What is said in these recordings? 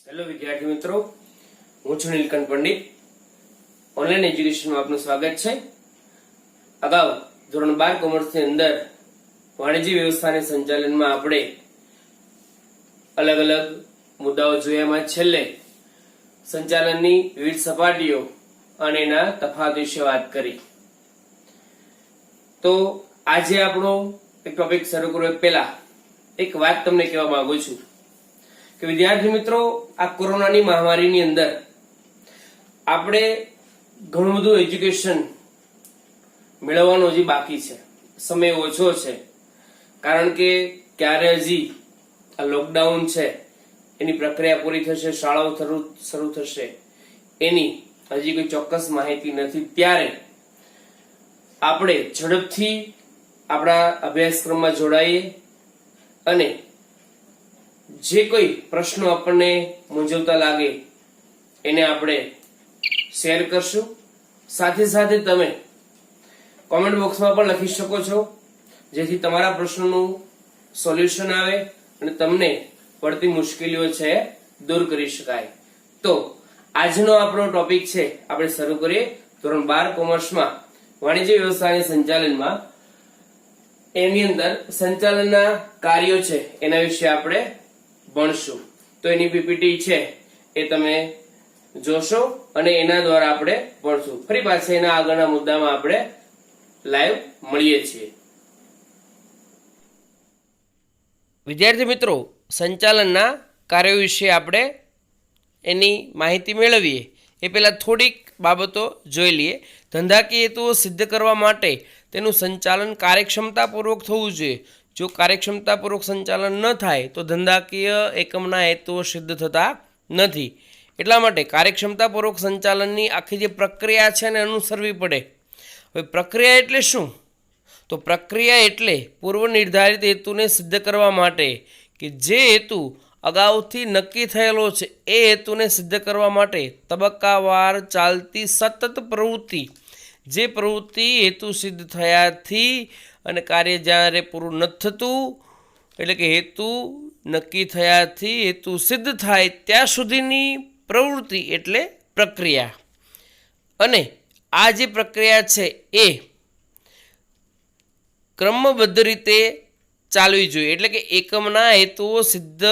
Hello વિદ્યાર્થી મિત્રો, હું છું નીલકંઠ પંડિત. ઓનલાઈન એજ્યુકેશનમાં આપનું સ્વાગત છે. અગાઉ ધોરણ 12 કોમર્સની અંદર વાણિજ્ય વ્યવસ્થાના સંચાલનમાં આપણે અલગ અલગ મુદ્દાઓ જોયામાં છેલ્લે સંચાલનની વિવિધ સપાટીઓ અને એના તફાવત વિશે વાત કરી. તો આજે આપણો એક ટોપિક શરૂ કરવા પહેલા એક વાત તમને કહેવા માંગુ છું કે વિદ્યાર્થી મિત્રો, આ કોરોનાની મહામારીની અંદર આપણે ઘણું બધું એજ્યુકેશન મેળવવાનું હજી બાકી છે. સમય ઓછો છે, કારણ કે ક્યારે હજી આ લોકડાઉન છે એની પ્રક્રિયા પૂરી થશે, શાળાઓ શરૂ થશે એની હજી કોઈ ચોક્કસ માહિતી નથી. ત્યારે આપણે ઝડપથી આપણા અભ્યાસક્રમમાં જોડાઈએ અને જે કોઈ પ્રશ્નો આપણને મૂંઝવતા લાગે એને આપણે શેર કરશું. સાથે સાથે તમે કોમેન્ટ બોક્સમાં પણ લખી શકો છો, જેથી તમારા પ્રશ્નોનું સોલ્યુશન આવે અને તમને પડતી મુશ્કેલીઓ છે દૂર કરી શકાય. તો આજનો આપણો ટોપિક છે, આપણે શરૂ કરીએ. ધોરણ 12 કોમર્સમાં વાણિજ્ય વ્યવસ્થાના સંચાલનમાં એની અંદર સંચાલનના કાર્યો છે એના વિશે આપણે ભણશું. તો એની પીપીટી છે એ તમે જોશો અને એના દ્વારા આપણે ભણશું. ફરી પાછા એના આગળના મુદ્દામાં આપણે લાઈવ મળીએ છીએ. વિદ્યાર્થી મિત્રો, સંચાલનના કાર્યો વિશે આપણે એની માહિતી મેળવીએ એ પહેલા થોડીક બાબતો જોઈ લઈએ. ધંધાકીય હેતુઓ સિદ્ધ કરવા માટે તેનું સંચાલન કાર્યક્ષમતાપૂર્વક થવું જોઈએ. જો કાર્યક્ષમતાપૂર્વક સંચાલન ન થાય તો ધંધાકીય એકમના હેતુઓ સિદ્ધ થતા નથી. એટલા માટે કાર્યક્ષમતાપૂર્વક સંચાલનની આખી જે પ્રક્રિયા છે એને અનુસરવી પડે. હવે પ્રક્રિયા એટલે શું? તો પ્રક્રિયા એટલે પૂર્વ નિર્ધારિત હેતુને સિદ્ધ કરવા માટે કે જે હેતુ અગાઉથી નક્કી થયેલો છે એ હેતુને સિદ્ધ કરવા માટે તબક્કાવાર ચાલતી સતત પ્રવૃત્તિ. જે પ્રવૃત્તિ હેતુ સિદ્ધ થયાથી અને કાર્ય જ્યારે પૂરું નથી થતું, એટલે કે હેતુ નક્કી થયાથી હેતુ સિદ્ધ થાય ત્યાં સુધીની પ્રવૃત્તિ એટલે પ્રક્રિયા. અને આ જે પ્રક્રિયા છે એ ક્રમબદ્ધ રીતે ચાલવી જોઈએ. એટલે કે એકમના હેતુઓ સિદ્ધ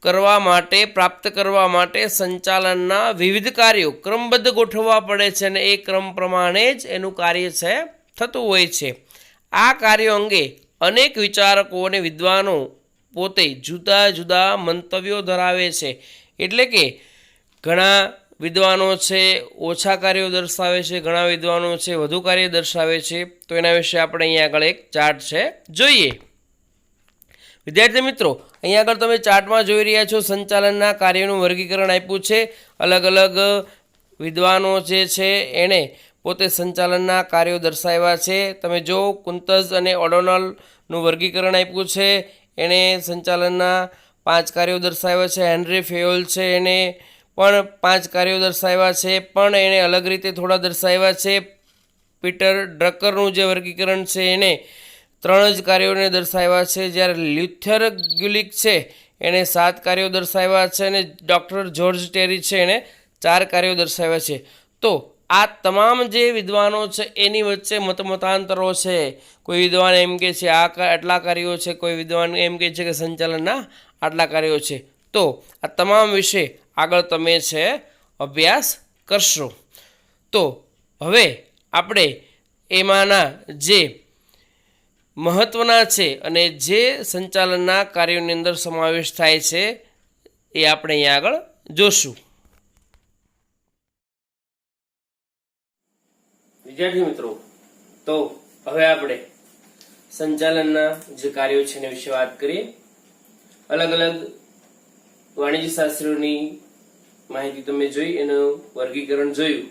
કરવા માટે, પ્રાપ્ત કરવા માટે સંચાલનના વિવિધ કાર્યો ક્રમબદ્ધ ગોઠવવા પડે છે અને એ ક્રમ પ્રમાણે જ એનું કાર્ય છે થતું હોય છે. આ કાર્યો અંગે અનેક વિચારકો અને વિદ્વાનો પોતે જુદા જુદા મંતવ્યો ધરાવે છે. એટલે કે ઘણા વિદ્વાનો છે ઓછા કાર્યો દર્શાવે છે, ઘણા વિદ્વાનો છે વધુ કાર્ય દર્શાવે છે. તો એના વિશે આપણે અહીંયા આગળ એક ચાર્ટ છે જોઈએ. વિદ્યાર્થી મિત્રો, અહીંયા આગળ તમે ચાર્ટમાં જોઈ રહ્યા છો સંચાલનના કાર્યોનું વર્ગીકરણ આપ્યું છે. અલગ અલગ વિદ્વાનો જે છે એણે પોતે સંચાલનના કાર્યો દર્શાવ્યા છે. તમે જો કુંતઝ અને ઓડોનલનું વર્ગીકરણ આપ્યું છે. એણે સંચાલનના 5 કાર્યો દર્શાવ્યા છે. હેનરી ફેયોલ છે, એને પણ 5 કાર્યો દર્શાવ્યા છે, પણ એણે અલગ રીતે થોડા દર્શાવ્યા છે. પીટર ડ્રકરનું જે વર્ગીકરણ છે એને 3 જ કાર્યોને દર્શાવ્યા છે. જ્યારે લ્યુથર ગ્યુલિક છે એણે 7 કાર્યો દર્શાવ્યા છે અને ડૉક્ટર જ્યોર્જ ટેરી છે એણે 4 કાર્યો દર્શાવ્યા છે. તો આ તમામ જે વિદ્વાનો છે એની વચ્ચે મતાંતરો છે. કોઈ વિદ્વાન એમ કહે છે આટલા કાર્યો છે, કોઈ વિદ્વાન એમ કહે છે કે સંચાલનના આટલા કાર્યો છે. તો આ તમામ વિશે આગળ તમે છે અભ્યાસ કરશો. તો હવે આપણે એમાંના જે મહત્વના છે અને જે સંચાલનના કાર્યોની અંદર સમાવેશ થાય છે એ આપણે અહીંયા આગળ જોશું. વિદ્યાર્થી મિત્રો, તો હવે આપણે સંચાલનના જે કાર્યો છે એના વિશે વાત કરીએ. અલગ અલગ વાણિજ્ય શાસ્ત્રીઓની માહિતી તમે જોઈ, એનું વર્ગીકરણ જોયું.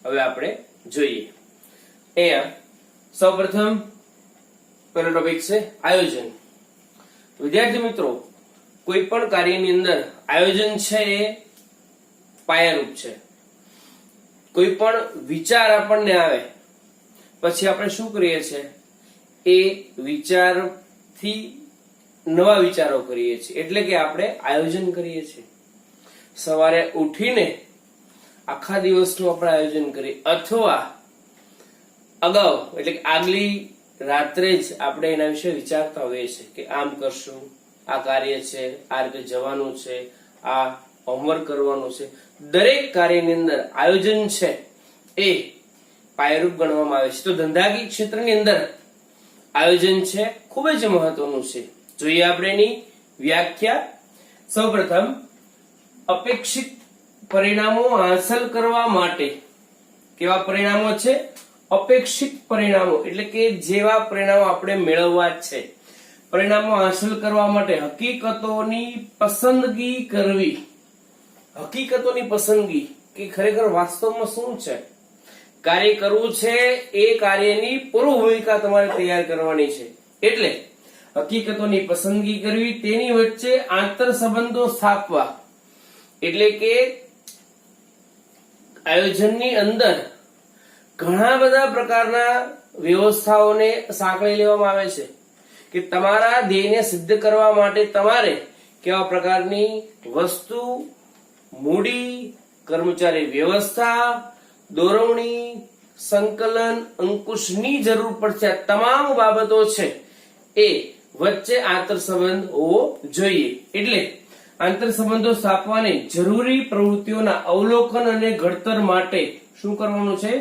હવે આપણે જોઈએ. અહીંયા સૌપ્રથમ પહેલો ટોપિક છે આયોજન. વિદ્યાર્થી મિત્રો, કોઈ પણ કાર્યની અંદર આયોજન છે એ પાયારૂપ છે. કોઈ પણ વિચાર આપણને આવે પછી આપણે શું કરીએ છીએ, એ વિચારથી નવા વિચારો કરીએ છીએ, એટલે કે આપણે આયોજન કરીએ છીએ. સવારે ઉઠીને આખા દિવસનું આપણે આયોજન કરીએ, અથવા અગાઉ એટલે કે આગલી રાત્રે જ આપણે એના વિશે વિચારતા હોઈએ છીએ કે આમ કરશું, આ કાર્ય છે, આ રીતે જવાનું છે, આ હોમવર્ક કરવાનું છે. દરેક કાર્યની અંદર આયોજન છે એ પાયારૂપ ગણવામાં આવે છે. તો ધંધાકીય ક્ષેત્રની અંદર આયોજન છે ખૂબ જ મહત્વનું છે. જોઈએ આપણે એની વ્યાખ્યા. સૌપ્રથમ, અપેક્ષિત પરિણામો હાંસલ કરવા માટે. કેવા પરિણામો છે? અપેક્ષિત પરિણામો એટલે કે જેવા પરિણામો આપણે મેળવવા છે. પરિણામો હાંસલ કરવા માટે હકીકતોની પસંદગી કરવી. હકીકતોની પસંદગી કે ખરેખર વાસ્તવમાં શું છે, કાર્ય કરવું છે, એ કાર્યની પૂર્વ ભૂમિકા તમારે તૈયાર કરવાની છે. એટલે હકીકતોની પસંદગી કરવી, તેની વચ્ચે આંતર સંબંધો સ્થાપવા. એટલે કે આયોજનની અંદર ઘણા બધા પ્રકારના વ્યવસ્થાઓને સાંકળી લેવામાં આવે છે કે તમારા ધ્યેયને સિદ્ધ કરવા માટે તમારે કેવા પ્રકારની વસ્તુ, મૂડી, કર્મચારી વ્યવસ્થા, દોરવણી, સંકલન, અંકુશની જરૂર પડશે. આ તમામ બાબતો છે એ વચ્ચે આંતર સંબંધ હોવો જોઈએ. એટલે આંતર સંબંધો સ્થાપવાની જરૂરી પ્રવૃત્તિઓના અવલોકન અને ઘડતર માટે શું કરવાનું છે?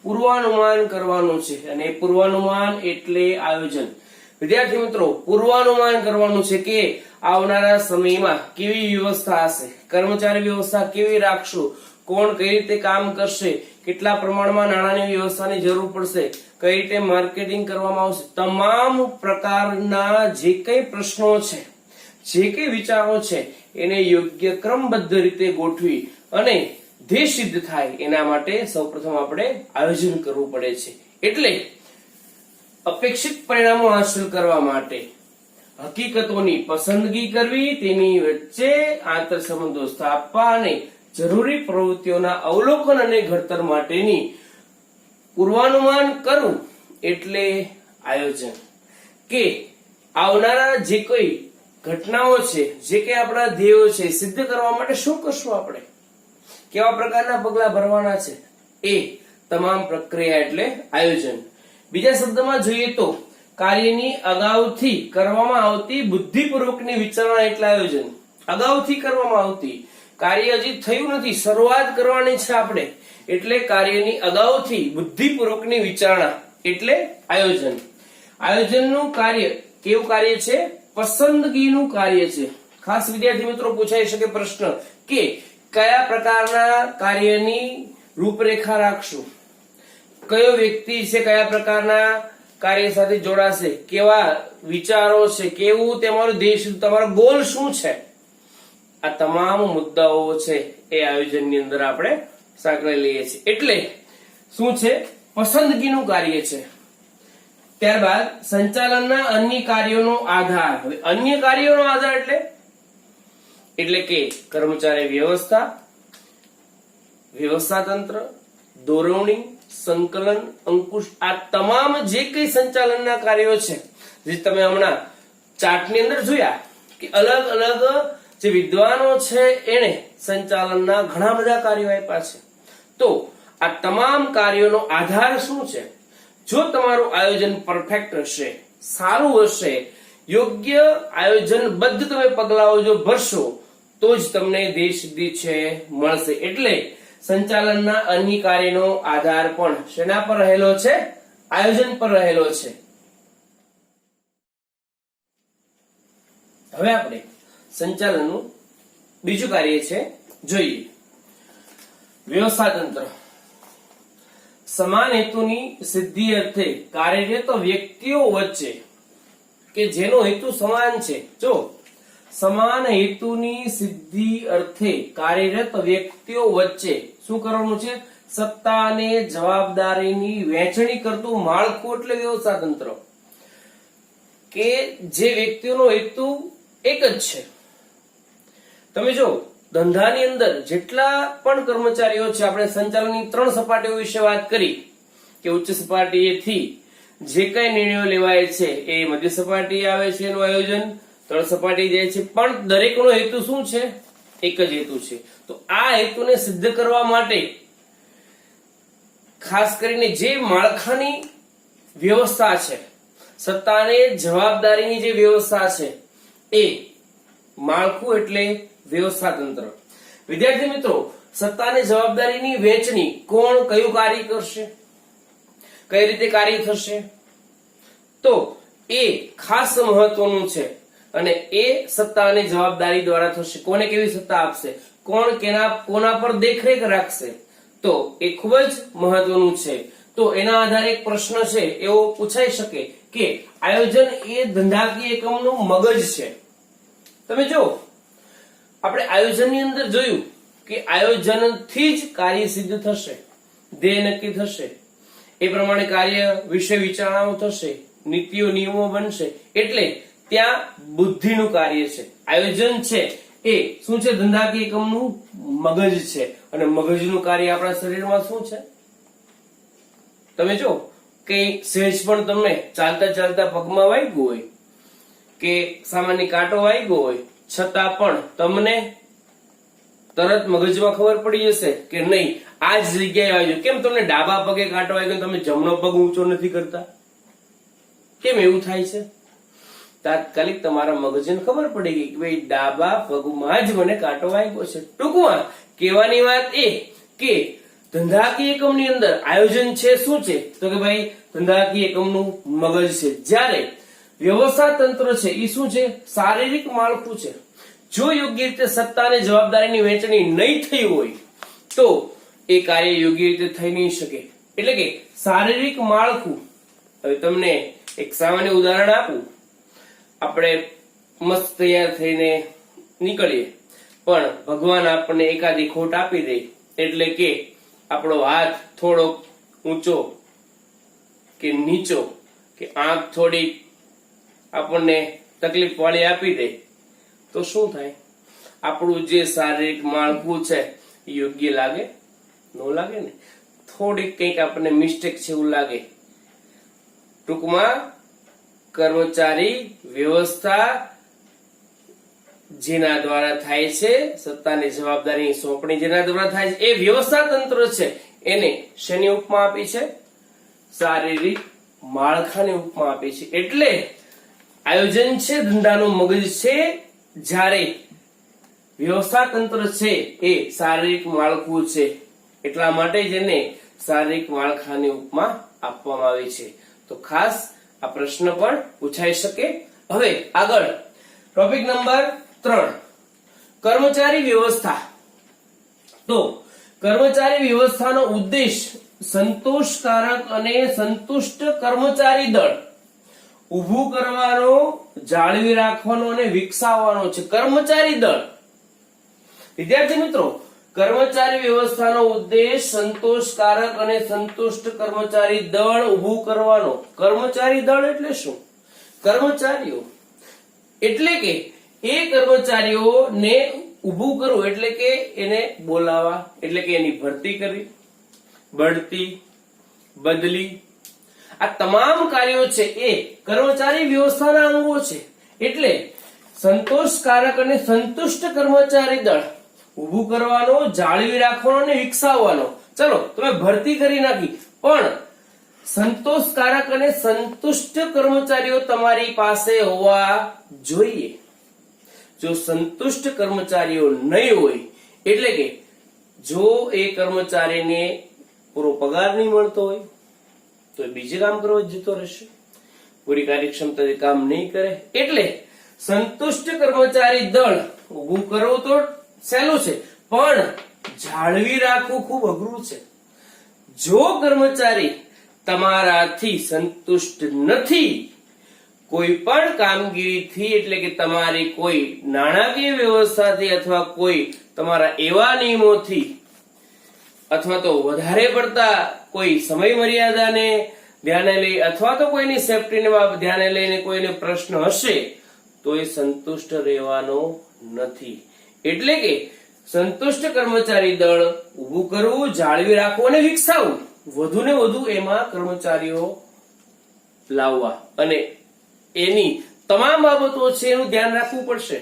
પૂર્વાનુમાન કરવાનું છે. અને પૂર્વાનુમાન એટલે આયોજન. વિદ્યાર્થી મિત્રો, પૂર્વાનુમાન કરવાનું છે કે આવનારા સમયમાં કેવી વ્યવસ્થા હશે, કર્મચારી વ્યવસ્થા કેવી રાખશું, કોણ કઈ રીતે કામ કરશે, કેટલા પ્રમાણમાં નાણાંની વ્યવસ્થાની જરૂર પડશે, કઈ રીતે માર્કેટિંગ કરવામાં આવશે. તમામ પ્રકારના જે કઈ પ્રશ્નો છે, જે કઈ વિચારો છે, એને યોગ્ય ક્રમબદ્ધ રીતે ગોઠવી અને ધ્યેય સિદ્ધ થાય એના માટે સૌપ્રથમ આપણે આયોજન કરવું પડે છે. એટલે અપેક્ષિત પરિણામો હાંસલ કરવા માટે હકીકતોની પસંદગી કરવી, તેની વચ્ચે આંતર સંબંધો સ્થાપવા અને જરૂરી પ્રવૃત્તિઓના અવલોકન અને ઘડતર માટેની પૂર્વાનુમાન કરવું એટલે આયોજન. કે આવનારા જે કોઈ ઘટનાઓ છે, જે કઈ આપણા ધ્યેયો છે, સિદ્ધ કરવા માટે શું કરશું, આપણે કેવા પ્રકારના પગલા ભરવાના છે, એ તમામ પ્રક્રિયા એટલે આયોજન. બીજા શબ્દમાં જોઈએ તો કાર્યની અગાઉથી કરવામાં આવતી બુદ્ધિપૂર્વકની વિચારણા એટલે આયોજન. અગાઉથી કરવામાં આવતી, કાર્ય હજી થયું નથી, શરૂઆત કરવાની છે આપણે, એટલે કાર્યની અગાઉથી બુદ્ધિપૂર્વકની વિચારણા એટલે આયોજન. આયોજનનું કાર્ય કેવું કાર્ય છે? પસંદગીનું કાર્ય છે. ખાસ વિદ્યાર્થી મિત્રો પૂછાઈ શકે પ્રશ્ન કે કયા પ્રકારના કાર્યની રૂપરેખા રાખશું, કયો વ્યક્તિ છે કયા પ્રકારના કાર્ય સાથે જોડાશે, કેવા વિચારો છે, કેવું તમારું ધ્યેય, તમારો ગોલ શું છે. આ તમામ મુદ્દાઓ છે એ આયોજનની અંદર આપણે સાંકળી લઈએ છીએ. એટલે શું છે? પસંદગીનું કાર્ય છે. ત્યારબાદ સંચાલનના અન્ય કાર્યોનો આધાર. હવે અન્ય કાર્યોનો આધાર એટલે કે કર્મચારી વ્યવસ્થા, વ્યવસ્થા તંત્ર, દોરવણી, સંકલન, અંકુશ, આ તમામ જે કઈ સંચાલનના કાર્યો છે, જે તમે હમણાં ચાર્ટની અંદર જોયા કે અલગ અલગ જે વિદ્વાનો છે એને સંચાલનના ઘણા બધા કાર્યો આપ્યા છે. તો આ તમામ કાર્યોનો આધાર શું છે? જો તમારું આયોજન પરફેક્ટ હશે, સારું હશે, યોગ્ય આયોજનબદ્ધ તમે પગલાઓ જો ભરશો તો જ તમને ધ્યેય સિદ્ધિ છે મળશે. એટલે સંચાલનના અન્ય કાર્યનો આધાર પણ શેના પર રહેલો છે? આયોજન પર રહેલો છે. હવે આપણે સંચાલનનું બીજું કાર્ય છે જોઈએ. વ્યવસ્થા તંત્ર. સમાન હેતુની સિદ્ધિ અર્થે કાર્યરત વ્યક્તિઓ વચ્ચે કે જેનો હેતુ સમાન છે. જો સમાન હેતુની સિદ્ધિ અર્થે કાર્યરત વ્યક્તિઓ વચ્ચે શું કરવાનું છે? સત્તા અને જવાબદારીની વહેંચણી કરતું માળખું એટલે વ્યવસ્થા તંત્ર. કે જે વ્યક્તિઓનો હેતુ એક જ છે. તમે જો ધંધાની અંદર જેટલા પણ કર્મચારીઓ છે, આપણે સંચાલનની 3 સપાટીઓ વિશે વાત કરી કે ઉચ્ચ સપાટીએથી જે કઈ નિર્ણયો લેવાય છે એ મધ્ય સપાટી આવે છે, એનું આયોજન 3 સપાટી જાય છે, પણ દરેકનો હેતુ શું છે? એક જ હેતુ છે. તો આ હેતુને સિદ્ધ કરવા માટે ખાસ કરીને જે માળખાની વ્યવસ્થા છે, સત્તાને જવાબદારીની જે વ્યવસ્થા છે, એ માળખું એટલે વ્યવસ્થા તંત્ર. વિદ્યાર્થી મિત્રો, સત્તાને જવાબદારીની વહેંચણી કોણ કયું કાર્ય કરશે, કઈ રીતે કાર્ય થશે, તો એ ખાસ મહત્વનું છે. અને એ સત્તા અને જવાબદારી દ્વારા થશે. કોને કેવી સત્તા આપશે, કોણ કોના પર દેખરેખ રાખશે, તો એ ખૂબ જ મહત્વનું છે. તો એના આધારે એક પ્રશ્ન છે એવો પૂછાઈ શકે કે આયોજન એ ધંધાકીય એકમનું મગજ છે. તમે જો આપણે આયોજનની અંદર જોયું કે આયોજનથી જ કાર્ય સિદ્ધ થશે, ધ્યેય નક્કી થશે, એ પ્રમાણે કાર્ય વિશે વિચારણાઓ થશે, નીતિઓ નિયમો બનશે. એટલે ત્યાં બુદ્ધિનું કાર્ય છે. આયોજન છે એ શું છે, ધંધાકીય એકમનું મગજ છે. અને મગજનું કાર્ય આપણા શરીરમાં શું છે, તમે જો કે સહેજ પણ તમને ચાલતા ચાલતા પગમાં વાગ્યું હોય કે સામાન્ય કાંટો વાગ્યો હોય, છતાં પણ તમને તરત મગજમાં ખબર પડી જશે કે નહીં આ જ જગ્યાએ વાગ્યું. કેમ તમને ડાબા પગે કાંટો વાગ્યો, તમે જમણો પગ ઊંચો નથી કરતા? કેમ એવું થાય છે? તાત્કાલિક તમારા મગજને ખબર પડી ગઈ કે ભાઈ ડાબા પગમાં જ મને કાંટો વાગ્યો છે. ટૂંકમાં કહેવાની વાત એ કે ધંધાકીય એકમની અંદર આયોજન છે શું છે, તો કે ભાઈ ધંધાકીય એકમનું મગજ છે. જ્યારે વ્યવસ્થા તંત્ર છે એ શું છે, શારીરિક માળખું છે. જો યોગ્ય રીતે સત્તા અને જવાબદારીની વહેંચણી નહીં થઈ હોય તો એ કાર્ય યોગ્ય રીતે થઈ નહીં શકે. એટલે કે શારીરિક માળખું, હવે તમને એક સામાન્ય ઉદાહરણ આપું. આપણે મસ્ત તૈયાર થઈને નીકળીએ, પણ ભગવાન આપણને એકાદી ખોટ આપી દે, એટલે કે આપણો હાથ થોડો ઊંચો કે નીચો કે આંખ થોડી આપણને તકલીફ વાળી આપી દે, તો શું થાય? આપણું જે શારીરિક માળખું છે એ યોગ્ય લાગે? ન લાગે ને. થોડીક કંઈક આપણને મિસ્ટેક છે એવું લાગે. ટૂંકમાં કર્મચારી વ્યવસ્થા જેના દ્વારા થાય છે, સત્તાની જવાબદારીની સોંપણી જેના દ્વારા થાય છે, એ વ્યવસ્થા તંત્ર છે. એને શેની ઉપમા આપી છે? શારીરિક માળખાની ઉપમા આપી છે. એટલે આયોજન છે ધંધાનું મગજ છે, જ્યારે વ્યવસ્થા તંત્ર છે એ શારીરિક માળખું છે. એટલા માટે જ એને શારીરિક માળખાની ઉપમા આપવામાં આવી છે. તો ખાસ આ પ્રશ્ન પણ પૂછાઈ શકે. હવે આગળ ટોપિક નંબર 3, કર્મચારી વ્યવસ્થા. તો કર્મચારી વ્યવસ્થાનો ઉદ્દેશ સંતોષકારક અને સંતુષ્ટ કર્મચારી દળ ઊભું કરવાનો, જાળવી રાખવાનો અને વિકસાવવાનો છે. કર્મચારી દળ. વિદ્યાર્થી મિત્રો, કર્મચારી વ્યવસ્થાનો ઉદ્દેશ સંતોષકારક અને સંતુષ્ટ કર્મચારી દળ ઊભું કરવાનો. કર્મચારી દળ એટલે શું? કર્મચારીઓ એટલે કે એ કર્મચારીઓને ઊભું કરવું, એટલે કે એને બોલાવા, એટલે કે એની ભરતી કરવી, બઢતી, બદલી, આ તમામ કાર્યો છે એ કર્મચારી વ્યવસ્થાના અંગો છે. એટલે સંતોષકારક અને સંતુષ્ટ કર્મચારી દળ ઊભું કરવાનો, જાળવી રાખવાનો અને વિકસાવવાનો. ચલો તમે ભરતી કરી નાખી, પણ સંતોષકારક અને સંતુષ્ટ કર્મચારીઓ તમારી પાસે હોવા જોઈએ. જો સંતુષ્ટ કર્મચારીઓ નહીં હોય, એટલે કે જો એ કર્મચારીને પૂરો પગાર નહીં મળતો હોય તો બીજે કામ કરવા જતો રહેશે, પૂરી કાર્યક્ષમતાથી કામ નહીં કરે. એટલે સંતુષ્ટ કર્મચારી દળ ઊભું કરવું તો સહેલું છે, પણ જાળવી રાખવું ખૂબ અઘરું છે. જો કર્મચારી તમારાથી સંતુષ્ટ નથી, કોઈ પણ કામગીરીથી, એટલે કે તમારી કોઈ નાણાકીય વ્યવસ્થાથી અથવા કોઈ તમારા એવા નિયમોથી, અથવા તો વધારે પડતા કોઈ સમય મર્યાદાને ધ્યાને લઈ, અથવા તો કોઈની સેફટીને ધ્યાને લઈને કોઈને પ્રશ્ન હશે, તો એ સંતુષ્ટ રહેવાનો નથી. એટલે કે સંતુષ્ટ કર્મચારી દળ ઊભું કરવું, જાળવી રાખવું અને વિકસાવવું. વધુ ને વધુ એમાં કર્મચારીઓ લાવવા અને એની તમામ બાબતો છે એનું ધ્યાન રાખવું પડશે.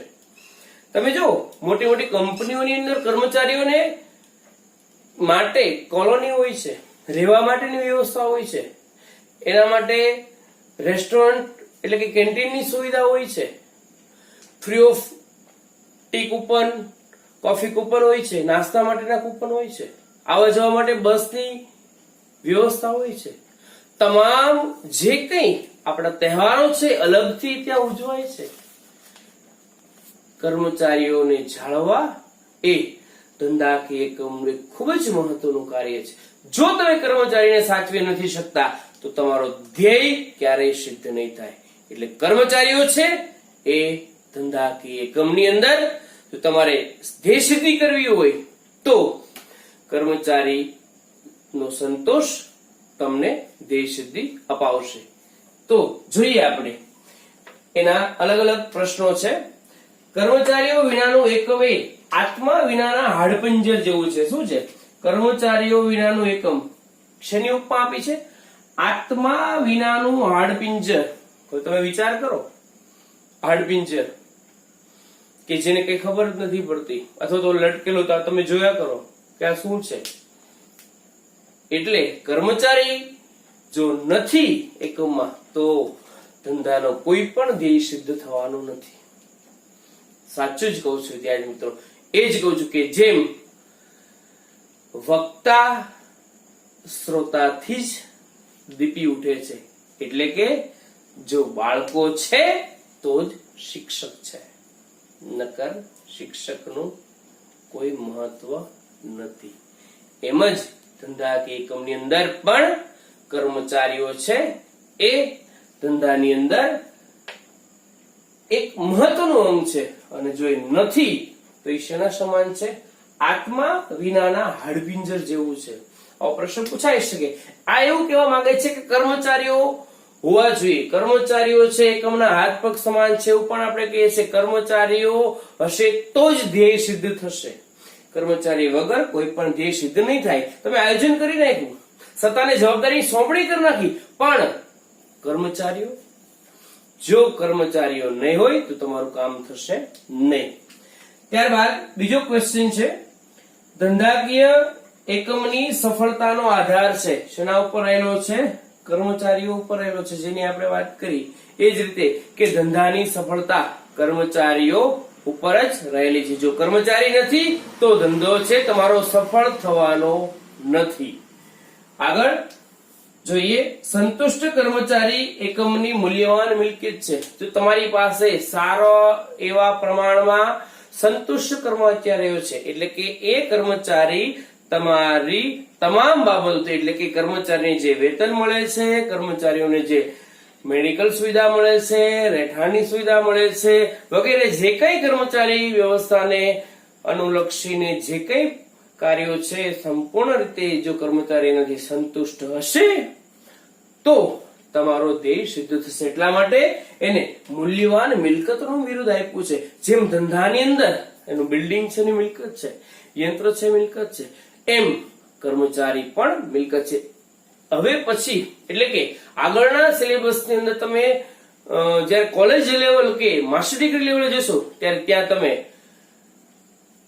તમે જો મોટી મોટી કંપનીઓની અંદર કર્મચારીઓને માટે કોલોની હોય છે, રહેવા માટેની વ્યવસ્થા હોય છે, એના માટે રેસ્ટોરન્ટ એટલે કે કેન્ટીનની સુવિધા હોય છે, free of T coupon, coffee coupon હોય છે, નાસ્તા માટેના કૂપન હોય છે, આવવા જવા માટે બસની વ્યવસ્થા હોય છે. તમામ જે કંઈ આપણા તહેવારો છે અલગથી ત્યાં ઉજવાય છે. કર્મચારીઓને જાળવવા એ ધંધાકીય એકમનું ખૂબ જ મહત્વનું કાર્ય છે. જો તમે કર્મચારીને સાચવી નથી શકતા તો તમારો ધ્યેય ક્યારેય સિદ્ધ નહીં થાય. એટલે કર્મચારીઓ છે એ ધંધાકીય એકમની અંદર જો તમારે ધ્યેય સિદ્ધિ કરવી હોય તો કર્મચારી નો સંતોષ તમને ધ્યેય સિદ્ધિ અપાવશે. તો જોઈએ આપણે એના અલગ અલગ પ્રશ્નો છે. કર્મચારીઓ વિનાનું એકમ એ આત્મા વિનાના હાડપિંજર જેવું છે. શું છે? કર્મચારીઓ વિનાનું એકમ શેની ઉપમા આપી છે? આત્મા વિનાનું હાડપિંજર. તમે વિચાર કરો, હાડપિંજર કે જેને કઈ ખબર જ નથી પડતી અથવા તો લટકેલો તો તમે જોયા કરો કે આ શું છે. એટલે કર્મચારી જો નથી એકમમાં તો ધંધાનો કોઈ પણ ધ્યેય સિદ્ધ થવાનું નથી. સાચું જ કહું છું વિદ્યાર્થી મિત્રો. એ જ કહું છું કે જેમ વક્તા શ્રોતાથી જ દીપી ઉઠે છે, એટલે કે જો બાળકો છે તો જ શિક્ષક છે, નકર શિક્ષકનું કોઈ મહત્વ નથી. એમ જ ધંધાકીય એકમની અંદર પણ કર્મચારીઓ છે એ ધંધાની અંદર એક મહત્વનું અંગ છે અને જો એ નથી તો એ શેના સમાન છે? આત્મા વિનાના હાડપિંજર જેવું છે. આવો પ્રશ્ન પૂછાઈ શકે. આ એવું કહેવા માંગે છે કે કર્મચારીઓ હોવા જોઈએ. કર્મચારીઓ છે એકમના હાથ પગ સમાન છે એવું પણ આપણે કહીએ છીએ. કર્મચારીઓ હશે તો જ ધ્યેય સિદ્ધ થશે. કર્મચારી વગર કોઈ પણ ધ્યેય સિદ્ધ નહીં થાય. તમે આયોજન કરી નાખ્યું, સત્તાને જવાબદારી સોંપણી કરી નાખી, પણ કર્મચારીઓ નહીં હોય તો તમારું કામ થશે નહીં. ત્યારબાદ બીજો ક્વેશ્ચન છે, ધંધાકીય એકમની સફળતાનો આધાર છે શેના ઉપર રહેલો છે? કર્મચારીઓ ઉપર રહેલો છે, જેની આપણે વાત કરી. એ જ રીતે કે ધંધાની સફળતા કર્મચારીઓ ઉપર જ રહેલી છે. જો કર્મચારી નથી તો ધંધો છે તમારો સફળ થવાનો નથી. આગળ જોઈએ, સંતુષ્ટ કર્મચારી એકમની મૂલ્યવાન મિલકત છે. જો તમારી પાસે સારો એવા પ્રમાણમાં સંતુષ્ટ કર્મચારીઓ છે એટલે કે એ કર્મચારી તમારી તમામ બાબતો એટલે કે કર્મચારીને જે વેતન મળે છે, કર્મચારીઓને જે મેડિકલ સુવિધા મળે છે, રહેઠાણની સુવિધા મળે છે વગેરે જે કઈ કર્મચારી વ્યવસ્થાને અનુલક્ષીને જે કઈ કાર્યો છે સંપૂર્ણ રીતે જો કર્મચારી નથી સંતુષ્ટ હશે તો તમારો ધ્યેય સિદ્ધ થશે. એટલા માટે એને મૂલ્યવાન મિલકતનું બિરુદ આપ્યું છે. જેમ ધંધાની અંદર એનું બિલ્ડિંગ છે એની મિલકત છે, યંત્ર છે મિલકત છે, એમ કર્મચારી પણ મિલકત છે. હવે પછી એટલે કે આગળના સિલેબસની અંદર તમે જ્યારે કોલેજ લેવલ કે માસ્ટર ડિગ્રી લેવલે જશો ત્યારે ત્યાં તમે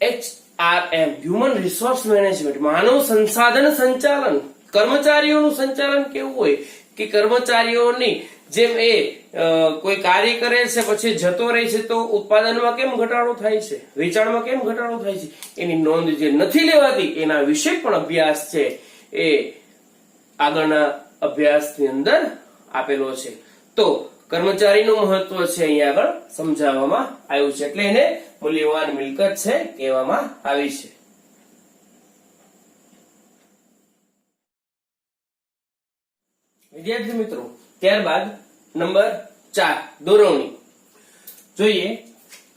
HRM હ્યુમન રિસોર્સ મેનેજમેન્ટ માનવ સંસાધન સંચાલન, કર્મચારીઓનું સંચાલન કેવું હોય કે કર્મચારીઓની જેમ એ કોઈ કાર્ય કરે છે પછી જતો રહે છે તો ઉત્પાદનમાં કેમ ઘટાડો થાય છે, વેચાણમાં કેમ ઘટાડો થાય છે એની નોંધ જે નથી લેવાતી એના વિશે પણ અભ્યાસ છે એ આગળના અભ્યાસની અંદર આપેલો છે. તો કર્મચારીનું મહત્વ છે અહીંયા આગળ સમજાવવામાં આવ્યું છે એટલે એને મૂલ્યવાન મિલકત છે કહેવામાં આવી છે. વિદ્યાર્થી મિત્રો, ત્યારબાદ નંબર 4 દોરવણી જોઈએ.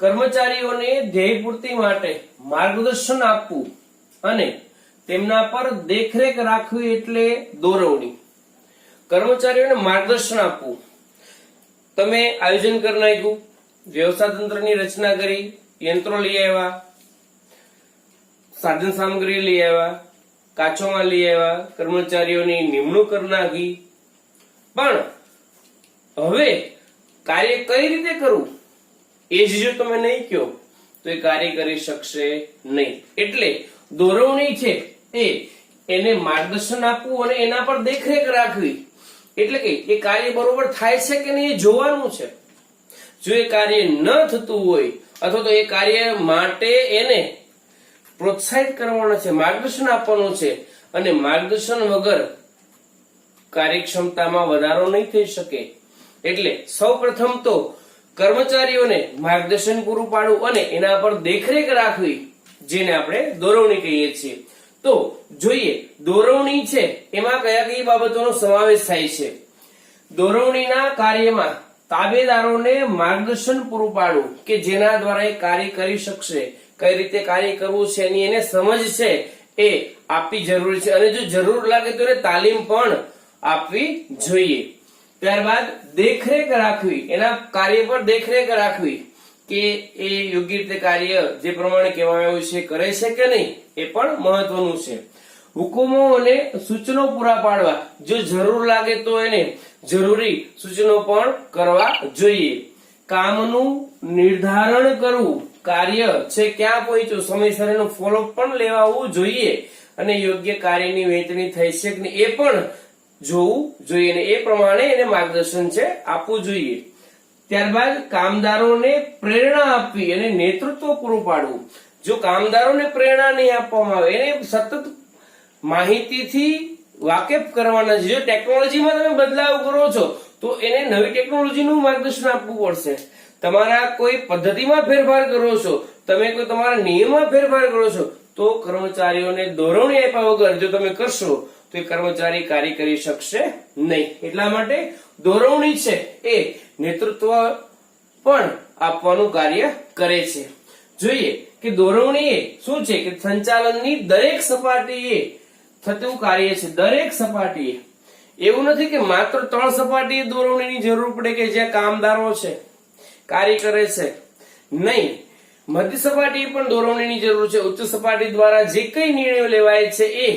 કર્મચારીઓને ધ્યેય પૂર્તિ માટે માર્ગદર્શન આપવું અને તેમના પર દેખરેખ રાખવી એટલે દોરવણી. કર્મચારીઓને માર્ગદર્શન આપવું. તમે આયોજન કરી નાખ્યું, વ્યવસ્થા તંત્રની રચના કરી, યંત્રો લઈ આવ્યા, સાધન સામગ્રી લઈ આવ્યા, કાચો માલ લઈ આવ્યા, કર્મચારીઓની નિમણૂક કરી નાખી, પણ હવે કાર્ય કઈ રીતે કરવું એ જ જો તમે નહીં કહો તો એ કાર્ય કરી શકશે નહીં. એટલે દોરવણી છે એને માર્ગદર્શન આપવું અને એના પર દેખરેખ રાખવી, એટલે કે એ કાર્ય બરોબર થાય છે કે નહીં એ જોવાનું છે. જો એ કાર્ય ન થતું હોય અથવા તો એ કાર્ય માટે એને પ્રોત્સાહિત કરવાનો છે, માર્ગદર્શન આપવાનું છે, અને માર્ગદર્શન વગર કાર્યક્ષમતામાં વધારો નહીં થઈ શકે. એટલે સૌપ્રથમ તો કર્મચારીઓને માર્ગદર્શન પૂરું પાડવું અને એના પર દેખરેખ રાખવી, જેને આપણે દોરવણી કહીએ છીએ. તો જોઈએ દોરવણી છે એમાં કયા કઈ બાબતોનો સમાવેશ થાય છે. દોરવણીના કાર્યમાં તાબેદારોને માર્ગદર્શન પૂરું પાડવું કે જેના દ્વારા એ કાર્ય કરી શકશે, કઈ રીતે કાર્ય કરવું છે એની એને સમજ છે એ આપવી જરૂરી છે, અને જો જરૂર લાગે તો એને તાલીમ પણ આપવી જોઈએ. ત્યારબાદ દેખરેખ રાખવી, એના કાર્ય પર દેખરેખ રાખવી કે એ યોગ્ય રીતે કાર્ય જે પ્રમાણે કહેવામાં આવ્યું છે કરે છે કે નહીં એ પણ મહત્વનું છે. હુકુમો અને સૂચનો પૂરા પાડવા, જો જરૂર લાગે તો એને જરૂરી સૂચનો પણ કરવા જોઈએ. કામનું નિર્ધારણ કરવું, કાર્ય છે ક્યાં પહોંચ્યું, સમયસર એનું ફોલોઅપ પણ લેવાવું જોઈએ, અને યોગ્ય કાર્યની વહેંચણી થઈ છે કે નહીં એ પણ જોવું જોઈએ, અને એ પ્રમાણે એને માર્ગદર્શન છે આપવું જોઈએ. ત્યારબાદ કામદારોને પ્રેરણા આપવી અને નેતૃત્વ પૂરું પાડવું. જો કામદારોને પ્રેરણા નહીં આપવામાં આવે, એને સતત માહિતીથી વાકેફ કરવાના છે. જો ટેકનોલોજીમાં તમે બદલાવ કરો છો તો એને નવી ટેકનોલોજીનું માર્ગદર્શન આપવું પડશે. તમારા કોઈ પદ્ધતિમાં ફેરફાર કરો છો, તમે કોઈ તમારા નિયમમાં ફેરફાર કરો છો, તો કર્મચારીઓને દોરવણી આપ્યા વગર જો તમે કરશો તો એ કર્મચારી કાર્ય કરી શકશે નહીં. એટલા માટે દોરવણી છે એ નેતૃત્વ પણ આપવાનું કાર્ય કરે છે. જોઈએ કે દોરવણી એ શું છે કે સંચાલનની દરેક સપાટીએ થતું કાર્ય છે. દરેક સપાટીએ, એવું નથી કે માત્ર 3 સપાટીએ દોરવણીની જરૂર પડે કે જ્યાં કામદારો છે કાર્ય કરે છે, નહીં. મધ્ય સપાટીએ પણ દોરવણીની જરૂર છે. ઉચ્ચ સપાટી દ્વારા જે કઈ નિર્ણયો લેવાય છે એ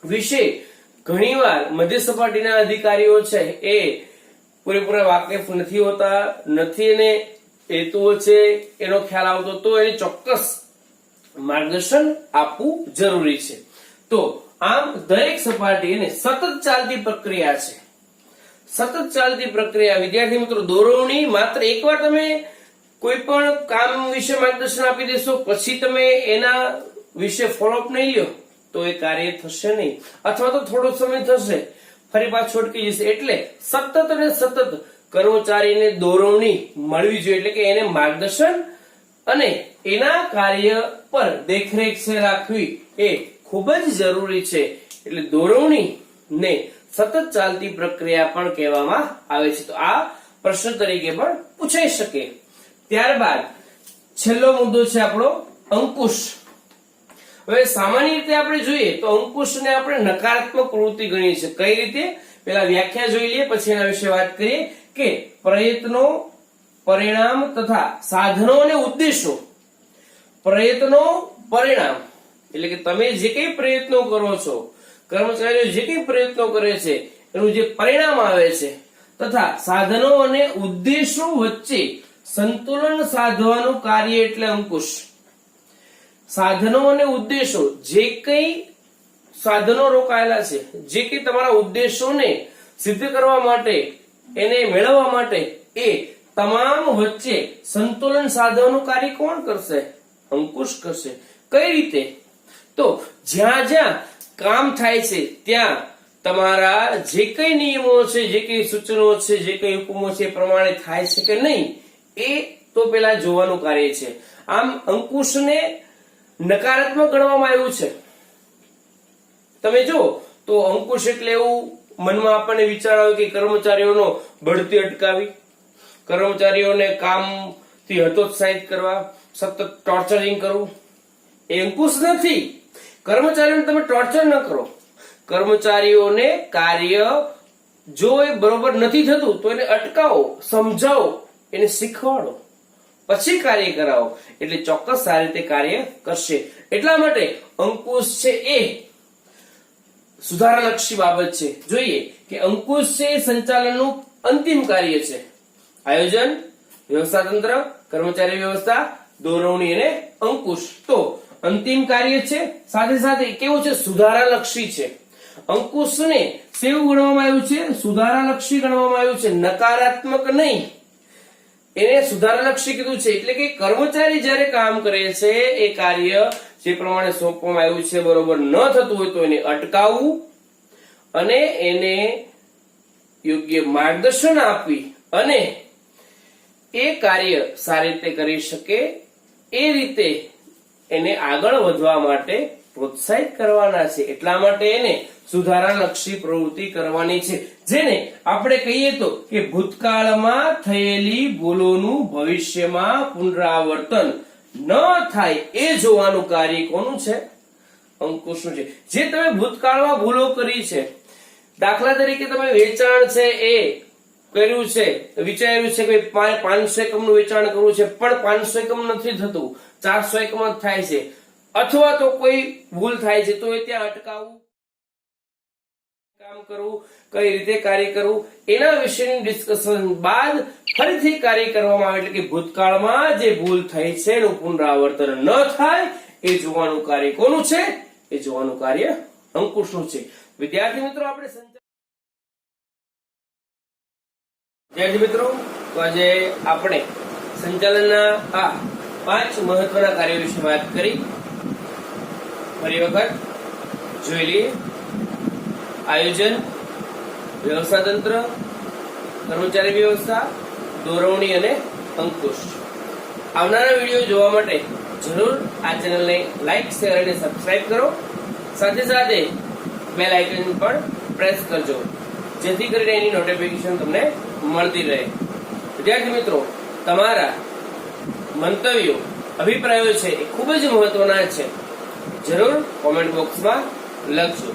વિશે ઘણીવાર મધ્ય સપાટીના અધિકારીઓ છે એ પૂરેપૂરા વાકેફ નથી હોતા, નથી એને હેતુઓ છે એનો ખ્યાલ આવતો, તો એને ચોક્કસ માર્ગદર્શન આપવું જરૂરી છે. તો આમ દરેક સપાટી એને સતત ચાલતી પ્રક્રિયા છે. સતત ચાલતી પ્રક્રિયા. વિદ્યાર્થી મિત્રો, દોરવણી માત્ર એકવાર તમે કોઈ પણ કામ વિશે માર્ગદર્શન આપી દેશો પછી તમે એના વિશે ફોલોઅપ નહીં લ્યો તો એ કાર્ય થશે નહીં, અથવા તો થોડો સમય થશે ફરી પાછું છોટકી જશે. એટલે સતત અને સતત કર્મચારીને દોરવણી મળવી જોઈએ, એટલે કે એને માર્ગદર્શન અને એના કાર્ય પર દેખરેખ રાખવી એ ખૂબ જ જરૂરી છે. એટલે દોરવણી ને સતત ચાલતી પ્રક્રિયા પણ કહેવામાં આવે છે. તો આ પ્રશ્ન તરીકે પણ પૂછાઈ શકે. ત્યારબાદ છેલ્લો મુદ્દો છે આપણો અંકુશ. હવે સામાન્ય રીતે આપણે જોઈએ તો અંકુશને આપણે નકારાત્મક પ્રવૃત્તિ ગણીએ છીએ. કઈ રીતે? પેલા વ્યાખ્યા જોઈ લઈએ પછી એના વિશે વાત કરીએ કે પ્રયત્નો, પરિણામ તથા સાધનો અને ઉદ્દેશો. પ્રયત્નો, પરિણામ એટલે કે તમે જે કઈ પ્રયત્નો કરો છો, કર્મચારીઓ જે કઈ પ્રયત્નો કરે છે એનું જે પરિણામ આવે છે, તથા સાધનો અને ઉદ્દેશો વચ્ચે સંતુલન સાધવાનું કાર્ય એટલે અંકુશ. સાધનો અને ઉદ્દેશો, જે કઈ સાધનો રોકાયેલા છે, જે કઈ તમારા ઉદ્દેશોને સિદ્ધ કરવા માટે, એને મેળવવા માટે, એ તમામ વચ્ચે સંતુલન સાધવાનું કાર્ય કોણ કરશે? અંકુશ કરશે. કઈ રીતે? તો જ્યાં જ્યાં કામ થાય છે ત્યાં તમારા જે કઈ નિયમો છે, જે કઈ સૂચનો છે, જે કઈ હુકમો છે એ પ્રમાણે થાય છે કે નહીં એ તો પેલા જોવાનું કાર્ય છે. આમ અંકુશને નકારાત્મક ગણવામાં આવ્યું છે. તમે જો તો અંકુશ એટલે એવું મનમાં આપણને વિચાર આવે કે કર્મચારીઓનો બઢતી અટકાવી, કર્મચારીઓને કામથી હતોત્સાહિત કરવા, સતત ટોર્ચરિંગ કરવું, એ અંકુશ નથી. કર્મચારીઓને તમે ટોર્ચર ન કરો. કર્મચારીઓને કાર્ય જો એ બરોબર નથી થતું તો એને અટકાવો, સમજાવો, એને શીખવાડો, પછી કાર્ય કરાવો, એટલે ચોક્કસ સારી રીતે કાર્ય કરશે. એટલા માટે અંકુશ છે એ સુધારાલક્ષી બાબત છે. જોઈએ કે અંકુશ છે એ સંચાલનનું અંતિમ કાર્ય છે. આયોજન, વ્યવસ્થા તંત્ર, કર્મચારી વ્યવસ્થા, દોરવણી અને અંકુશ. તો અંતિમ કાર્ય છે, સાથે સાથે કેવું છે, સુધારાલક્ષી છે. અંકુશને કેવું ગણવામાં આવ્યું છે? સુધારાલક્ષી ગણવામાં આવ્યું છે, નકારાત્મક નહીં. એને સુધારાલક્ષી કીધું છે. એટલે કે કર્મચારી જ્યારે કામ કરે છે એ કાર્ય જે પ્રમાણે સોંપવામાં આવ્યું છે બરોબર ન થતું હોય તો એને અટકાવવું અને એને યોગ્ય માર્ગદર્શન આપી અને એ કાર્ય સારી રીતે કરી શકે એ રીતે એને આગળ વધવા માટે પ્રોત્સાહિત કરવાના છે. એટલા માટે એને સુધારાલક્ષી પ્રવૃત્તિ કરવાની છે, જેને આપણે કહીએ તો કે ભૂતકાળમાં થયેલી ભૂલોનું ભવિષ્યમાં પુનરાવર્તન ન થાય એ જોવાનું કાર્ય કોનું છે? અંકુશનું છે. જે તમે ભૂતકાળમાં ભૂલો કરી છે, દાખલા તરીકે તમે વેચાણ છે એ કર્યું છે, વિચાર્યું છે કે 500 એકમનું વેચાણ કરવું છે, પણ 500 એકમ નથી થતું, 400 એકમ જ થાય છે, અથવા તો કોઈ ભૂલ થાય છે, તો એ ત્યાં અટકાવવું, કામ કરવું, કઈ રીતે કાર્ય કરવું, એના વિશેની ડિસ્કશન બાદ ફરીથી કાર્ય કરવામાં આવે. એટલે કે ભૂતકાળમાં જે ભૂલ થઈ છે એનું પુનરાવર્તન ન થાય એ જોવાનું કાર્ય કોનું છે? એ જોવાનું કાર્ય અંકુશનું છે. વિદ્યાર્થી મિત્રો, આપણે વિદ્યાર્થી મિત્રો તો આજે આપણે સંચાલનના આ 5 મહત્વના કાર્યો વિશે વાત કરી. ફરી વખત જોઈ લઈએ. આયોજન, વ્યવસ્થાતંત્ર, કર્મચારી વ્યવસ્થા, દોરવણી અને અંકુશ. આવનારા વિડીયો જોવા માટે જરૂર આ ચેનલને લાઈક, શેર અને સબસ્ક્રાઇબ કરો. સાથે સાથે બેલ આઇકન પણ પ્રેસ કરજો, જેથી કરીને એની નોટિફિકેશન તમને મળતી રહે. વિદ્યાર્થી મિત્રો, તમારા મંતવ્યો, અભિપ્રાયો છે એ ખૂબ જ મહત્વના છે. જરૂર કોમેન્ટ બોક્સમાં લખજો.